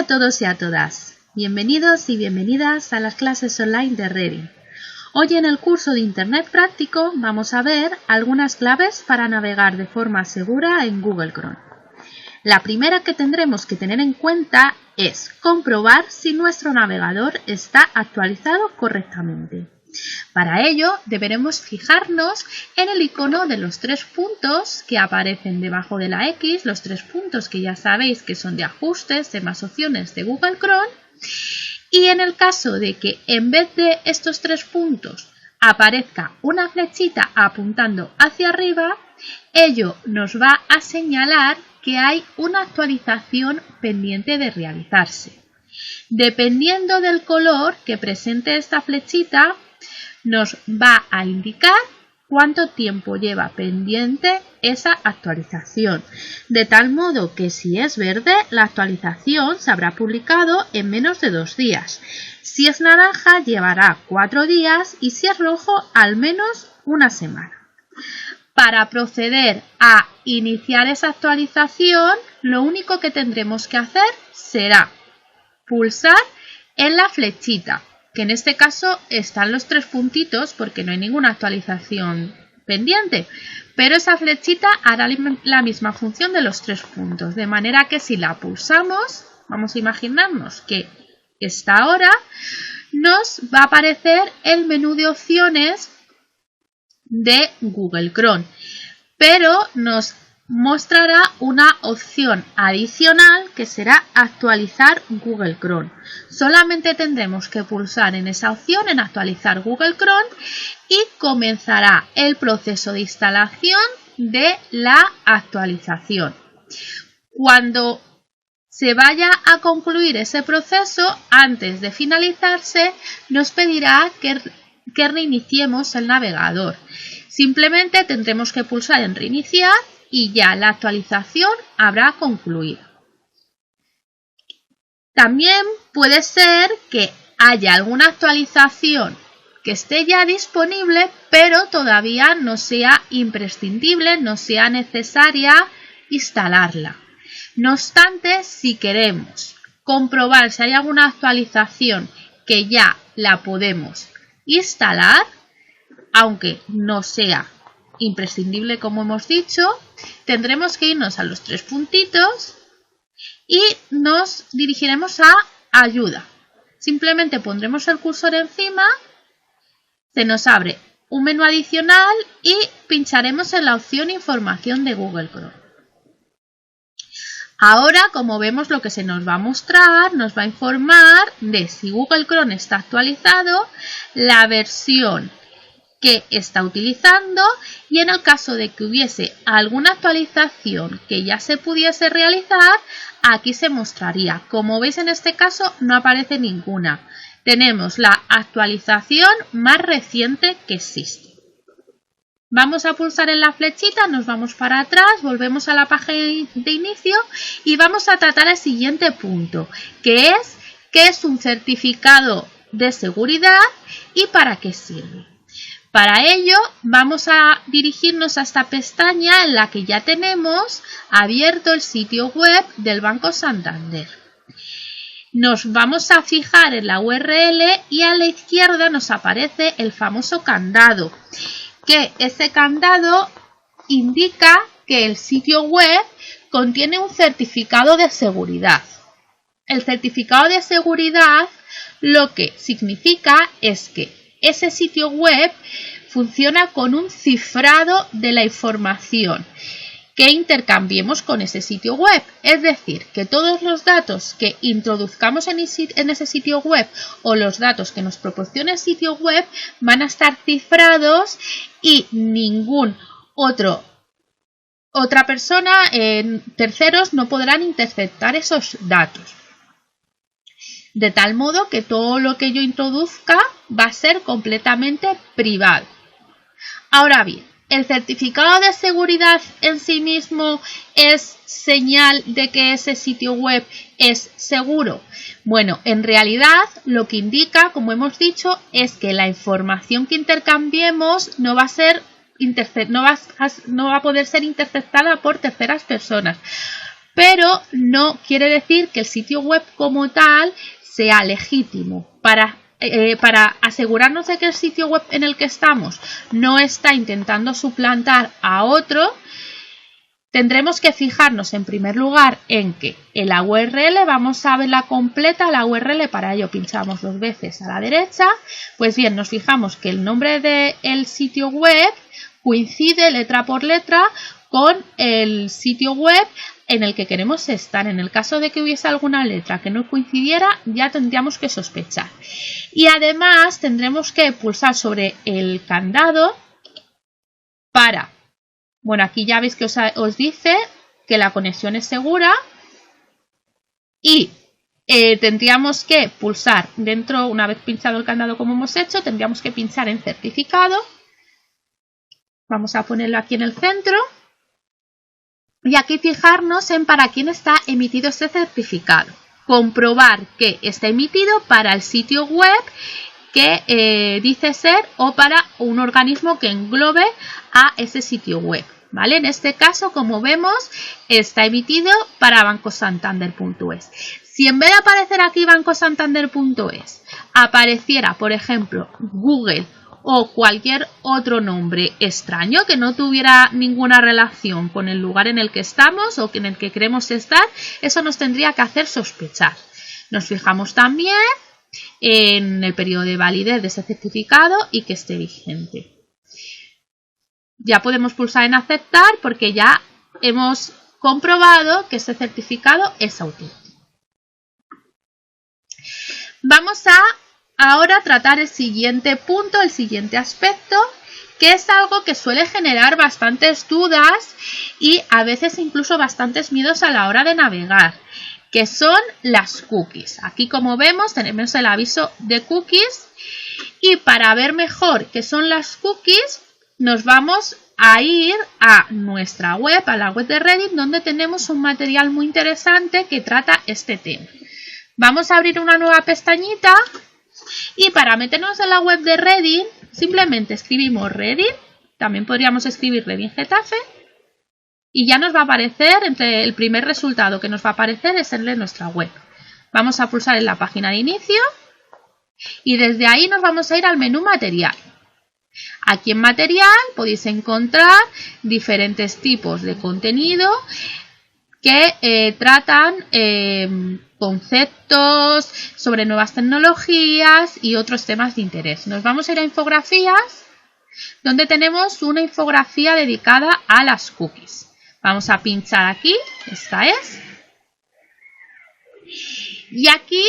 Hola a todos y a todas, bienvenidos y bienvenidas a las clases online de Reading. Hoy en el curso de Internet Práctico vamos a ver algunas claves para navegar de forma segura en Google Chrome. La primera que tendremos que tener en cuenta es comprobar si nuestro navegador está actualizado correctamente. Para ello deberemos fijarnos en el icono de los tres puntos que aparecen debajo de la X, los tres puntos que ya sabéis que son de ajustes, de más opciones de Google Chrome, y en el caso de que en vez de estos tres puntos aparezca una flechita apuntando hacia arriba, ello nos va a señalar que hay una actualización pendiente de realizarse. Dependiendo del color que presente esta flechita, nos va a indicar cuánto tiempo lleva pendiente esa actualización, de tal modo que si es verde, la actualización se habrá publicado en menos de 2 días. Si es naranja, llevará 4 días y si es rojo, al menos una semana. Para proceder a iniciar esa actualización, lo único que tendremos que hacer será pulsar en la flechita, que en este caso están los tres puntitos porque no hay ninguna actualización pendiente, pero esa flechita hará la misma función de los tres puntos, de manera que si la pulsamos, vamos a imaginarnos que está ahora, nos va a aparecer el menú de opciones de Google Chrome, pero nos mostrará una opción adicional que será actualizar Google Chrome. Solamente tendremos que pulsar en esa opción, en actualizar Google Chrome, y comenzará el proceso de instalación de la actualización. Cuando se vaya a concluir ese proceso, antes de finalizarse, nos pedirá que reiniciemos el navegador. Simplemente tendremos que pulsar en reiniciar y ya la actualización habrá concluido. También puede ser que haya alguna actualización que esté ya disponible, pero todavía no sea imprescindible, no sea necesaria instalarla. No obstante, si queremos comprobar si hay alguna actualización que ya la podemos instalar, aunque no sea imprescindible como hemos dicho, tendremos que irnos a los tres puntitos y nos dirigiremos a ayuda. Simplemente pondremos el cursor encima, se nos abre un menú adicional y pincharemos en la opción información de Google Chrome. Ahora, como vemos, lo que se nos va a mostrar nos va a informar de si Google Chrome está actualizado, la versión que está utilizando y en el caso de que hubiese alguna actualización que ya se pudiese realizar, aquí se mostraría. Como veis, en este caso no aparece ninguna. Tenemos la actualización más reciente que existe. Vamos a pulsar en la flechita, nos vamos para atrás, volvemos a la página de inicio y vamos a tratar el siguiente punto, que es un certificado de seguridad y para qué sirve. Para ello vamos a dirigirnos a esta pestaña en la que ya tenemos abierto el sitio web del Banco Santander. Nos vamos a fijar en la URL y a la izquierda nos aparece el famoso candado, que ese candado indica que el sitio web contiene un certificado de seguridad. El certificado de seguridad lo que significa es que ese sitio web funciona con un cifrado de la información que intercambiemos con ese sitio web. Es decir, que todos los datos que introduzcamos en ese sitio web o los datos que nos proporcione el sitio web van a estar cifrados y ningún otra persona, terceros, no podrán interceptar esos datos. De tal modo que todo lo que yo introduzca va a ser completamente privado. Ahora bien, ¿el certificado de seguridad en sí mismo es señal de que ese sitio web es seguro? Bueno, en realidad lo que indica, como hemos dicho, es que la información que intercambiemos no va a poder ser interceptada por terceras personas. pero no quiere decir que el sitio web como tal sea legítimo. Para asegurarnos de que el sitio web en el que estamos no está intentando suplantar a otro, tendremos que fijarnos en primer lugar en que en la URL vamos a verla completa, la URL, para ello pinchamos 2 veces a la derecha. Pues bien, nos fijamos que el nombre del sitio web coincide letra por letra con el sitio web en el que queremos estar. En el caso de que hubiese alguna letra que no coincidiera, ya tendríamos que sospechar. Y además tendremos que pulsar sobre el candado para... Bueno, aquí ya veis que os dice que la conexión es segura y tendríamos que pulsar dentro, una vez pinchado el candado como hemos hecho, tendríamos que pinchar en certificado. Vamos a ponerlo aquí en el centro y aquí fijarnos en para quién está emitido este certificado. Comprobar que está emitido para el sitio web que dice ser o para un organismo que englobe a ese sitio web, ¿vale? En este caso, como vemos, está emitido para bancosantander.es. Si en vez de aparecer aquí bancosantander.es apareciera, por ejemplo, Google o cualquier otro nombre extraño que no tuviera ninguna relación con el lugar en el que estamos o en el que queremos estar, eso nos tendría que hacer sospechar. Nos fijamos también en el periodo de validez de ese certificado y que esté vigente. Ya podemos pulsar en aceptar porque ya hemos comprobado que ese certificado es auténtico. Vamos a ahora tratar el siguiente punto, el siguiente aspecto, que es algo que suele generar bastantes dudas y a veces incluso bastantes miedos a la hora de navegar, que son las cookies. Aquí, como vemos, tenemos el aviso de cookies y para ver mejor qué son las cookies nos vamos a ir a nuestra web, a la web de Reddit, donde tenemos un material muy interesante que trata este tema. Vamos a abrir una nueva pestañita y para meternos en la web de Reddit simplemente escribimos Reddit, también podríamos escribir Reddit Getafe. Y ya nos va a aparecer, entre el primer resultado que nos va a aparecer es el de nuestra web. Vamos a pulsar en la página de inicio y desde ahí nos vamos a ir al menú material. Aquí en material podéis encontrar diferentes tipos de contenido que tratan conceptos sobre nuevas tecnologías y otros temas de interés. Nos vamos a ir a infografías, donde tenemos una infografía dedicada a las cookies. Vamos a pinchar aquí, esta es. Y aquí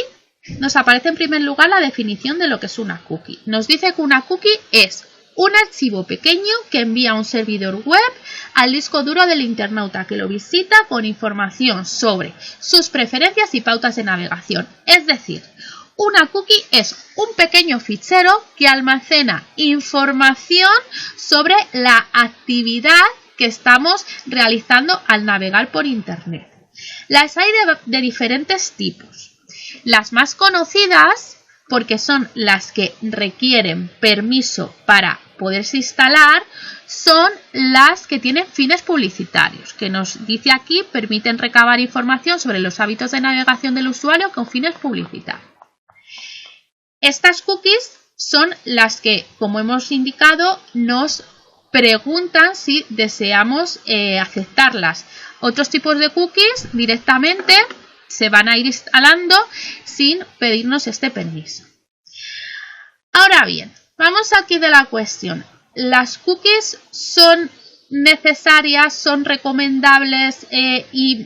nos aparece en primer lugar la definición de lo que es una cookie. Nos dice que una cookie es un archivo pequeño que envía un servidor web al disco duro del internauta que lo visita con información sobre sus preferencias y pautas de navegación. Es decir, una cookie es un pequeño fichero que almacena información sobre la actividad que estamos realizando al navegar por internet. Las hay de diferentes tipos. Las más conocidas, porque son las que requieren permiso para poderse instalar, son las que tienen fines publicitarios, que nos dice aquí permiten recabar información sobre los hábitos de navegación del usuario con fines publicitarios. Estas cookies son las que, como hemos indicado, nos preguntan si deseamos aceptarlas. Otros tipos de cookies directamente se van a ir instalando sin pedirnos este permiso. Ahora bien, vamos aquí de la cuestión. ¿Las cookies son necesarias, son recomendables y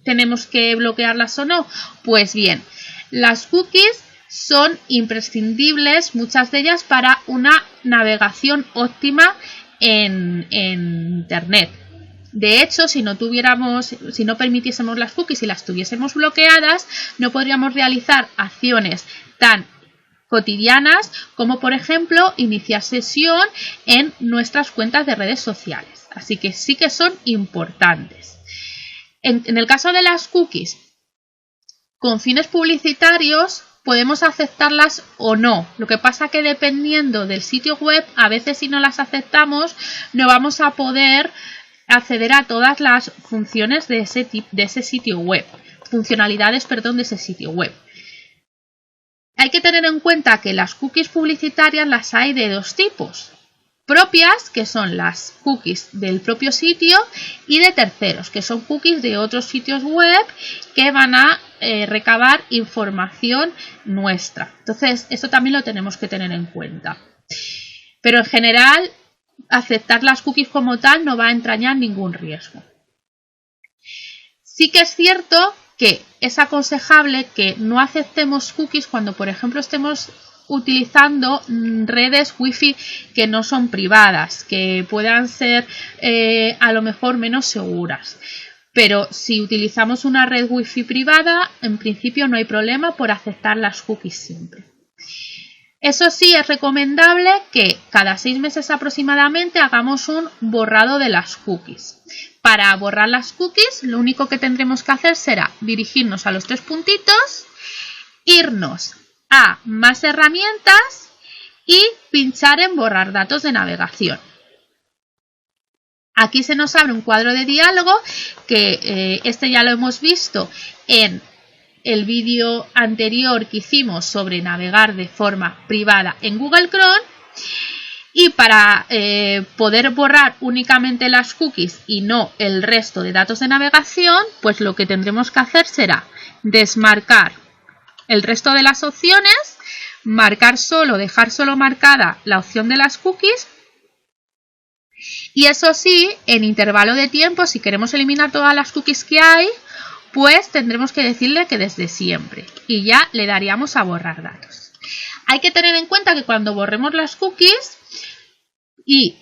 tenemos que bloquearlas o no? Pues bien, las cookies son imprescindibles, muchas de ellas, para una navegación óptima en Internet. De hecho, si no permitiésemos las cookies y las tuviésemos bloqueadas, no podríamos realizar acciones tan cotidianas como, por ejemplo, iniciar sesión en nuestras cuentas de redes sociales. Así que sí que son importantes. En el caso de las cookies con fines publicitarios, podemos aceptarlas o no. Lo que pasa que dependiendo del sitio web, a veces si no las aceptamos, no vamos a poder acceder a todas las funciones de ese sitio web, funcionalidades, perdón, de ese sitio web. Hay que tener en cuenta que las cookies publicitarias las hay de dos tipos. Propias, que son las cookies del propio sitio, y de terceros, que son cookies de otros sitios web que van a recabar información nuestra. Entonces, esto también lo tenemos que tener en cuenta. Pero en general, aceptar las cookies como tal no va a entrañar ningún riesgo. Sí que es cierto que es aconsejable que no aceptemos cookies cuando, por ejemplo, estemos utilizando redes wifi que no son privadas, que puedan ser a lo mejor menos seguras. Pero si utilizamos una red wifi privada, en principio no hay problema por aceptar las cookies siempre. Eso sí, es recomendable que cada 6 meses aproximadamente hagamos un borrado de las cookies. Para borrar las cookies, lo único que tendremos que hacer será dirigirnos a los 3 puntitos, irnos a más herramientas y pinchar en borrar datos de navegación. Aquí se nos abre un cuadro de diálogo que este ya lo hemos visto en el vídeo anterior que hicimos sobre navegar de forma privada en Google Chrome. Y para poder borrar únicamente las cookies y no el resto de datos de navegación, pues lo que tendremos que hacer será desmarcar el resto de las opciones, dejar solo marcada la opción de las cookies. Y eso sí, en intervalo de tiempo, si queremos eliminar todas las cookies que hay, pues tendremos que decirle que desde siempre. Y ya le daríamos a borrar datos. Hay que tener en cuenta que cuando borremos las cookies y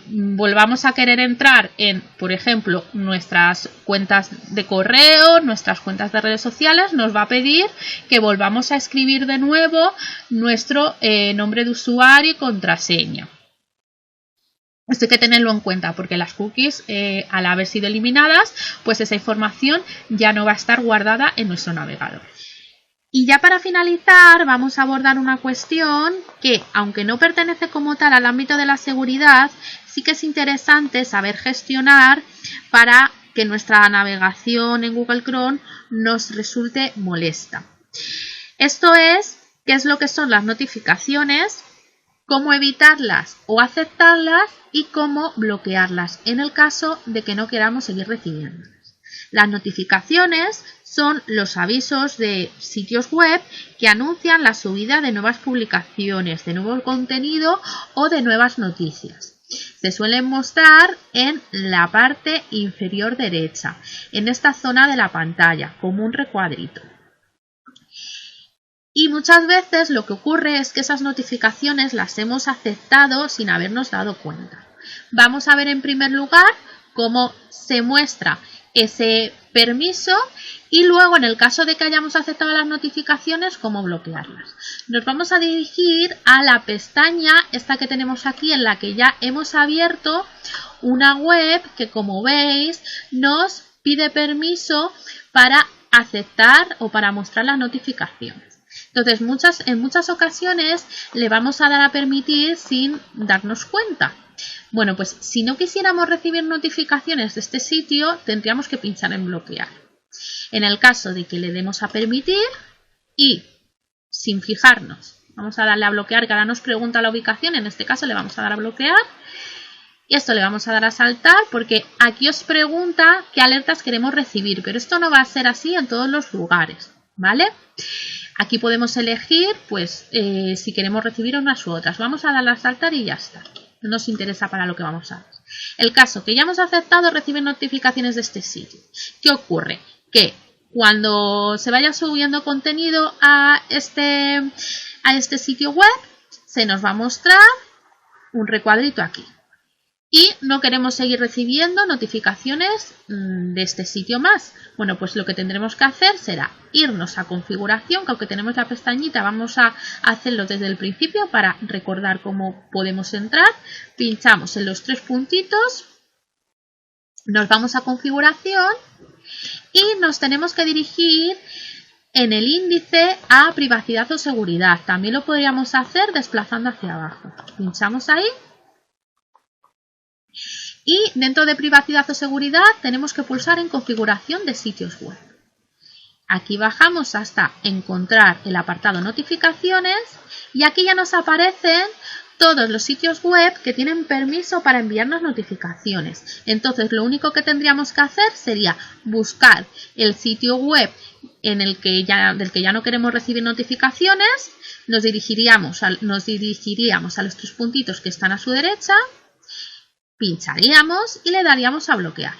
volvamos a querer entrar en, por ejemplo, nuestras cuentas de correo, nuestras cuentas de redes sociales, nos va a pedir que volvamos a escribir de nuevo nuestro nombre de usuario y contraseña. Esto hay que tenerlo en cuenta porque las cookies, al haber sido eliminadas, pues esa información ya no va a estar guardada en nuestro navegador. Y ya para finalizar vamos a abordar una cuestión que, aunque no pertenece como tal al ámbito de la seguridad, sí que es interesante saber gestionar para que nuestra navegación en Google Chrome nos resulte molesta. Esto es, ¿qué es lo que son las notificaciones? Cómo evitarlas o aceptarlas y cómo bloquearlas en el caso de que no queramos seguir recibiéndolas. Las notificaciones son los avisos de sitios web que anuncian la subida de nuevas publicaciones, de nuevo contenido o de nuevas noticias. Se suelen mostrar en la parte inferior derecha, en esta zona de la pantalla, como un recuadrito. Y muchas veces lo que ocurre es que esas notificaciones las hemos aceptado sin habernos dado cuenta. Vamos a ver en primer lugar cómo se muestra ese permiso y luego, en el caso de que hayamos aceptado las notificaciones, cómo bloquearlas. Nos vamos a dirigir a la pestaña esta que tenemos aquí, en la que ya hemos abierto una web que, como veis, nos pide permiso para aceptar o para mostrar las notificaciones. Entonces, en muchas ocasiones le vamos a dar a permitir sin darnos cuenta. Bueno, pues si no quisiéramos recibir notificaciones de este sitio, tendríamos que pinchar en bloquear. En el caso de que le demos a permitir y sin fijarnos, vamos a darle a bloquear, que ahora nos pregunta la ubicación, en este caso le vamos a dar a bloquear. Y esto le vamos a dar a saltar porque aquí os pregunta qué alertas queremos recibir, pero esto no va a ser así en todos los lugares, ¿vale? Aquí podemos elegir pues si queremos recibir unas u otras. Vamos a darle a saltar y ya está. No nos interesa para lo que vamos a hacer. El caso que ya hemos aceptado recibe notificaciones de este sitio. ¿Qué ocurre? Que cuando se vaya subiendo contenido a este sitio web, se nos va a mostrar un recuadrito aquí. Y no queremos seguir recibiendo notificaciones de este sitio más. Bueno, pues lo que tendremos que hacer será irnos a configuración, que aunque tenemos la pestañita, vamos a hacerlo desde el principio para recordar cómo podemos entrar. Pinchamos en los 3 puntitos, nos vamos a configuración y nos tenemos que dirigir en el índice a privacidad o seguridad. También lo podríamos hacer desplazando hacia abajo. Pinchamos ahí. Y dentro de privacidad o seguridad tenemos que pulsar en configuración de sitios web. Aquí bajamos hasta encontrar el apartado notificaciones y aquí ya nos aparecen todos los sitios web que tienen permiso para enviarnos notificaciones. Entonces lo único que tendríamos que hacer sería buscar el sitio web del que ya no queremos recibir notificaciones, nos dirigiríamos a los tres puntitos que están a su derecha, pincharíamos y le daríamos a bloquear.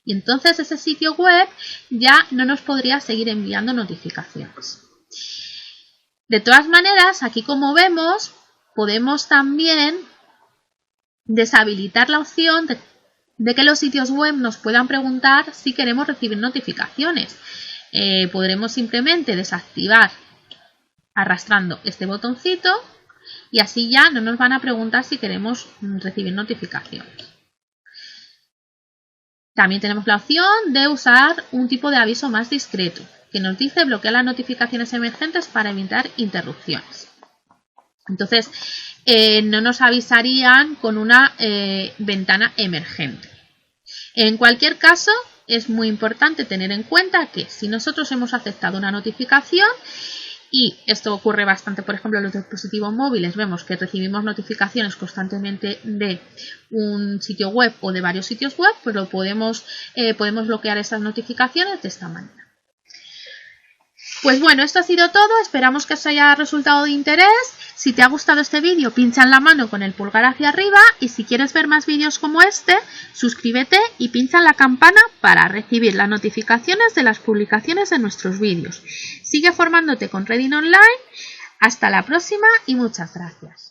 Y entonces ese sitio web ya no nos podría seguir enviando notificaciones. De todas maneras, aquí como vemos, podemos también deshabilitar la opción de que los sitios web nos puedan preguntar si queremos recibir notificaciones. Podremos simplemente desactivar arrastrando este botoncito y así ya no nos van a preguntar si queremos recibir notificaciones. También tenemos la opción de usar un tipo de aviso más discreto, que nos dice bloquear las notificaciones emergentes para evitar interrupciones. Entonces, no nos avisarían con una ventana emergente. En cualquier caso, es muy importante tener en cuenta que si nosotros hemos aceptado una notificación, y esto ocurre bastante, por ejemplo, en los dispositivos móviles, vemos que recibimos notificaciones constantemente de un sitio web o de varios sitios web, pues podemos bloquear esas notificaciones de esta manera. Pues bueno, esto ha sido todo, esperamos que os haya resultado de interés. Si te ha gustado este vídeo, pincha en la mano con el pulgar hacia arriba y si quieres ver más vídeos como este, suscríbete y pincha en la campana para recibir las notificaciones de las publicaciones de nuestros vídeos. Sigue formándote con Reading Online, hasta la próxima y muchas gracias.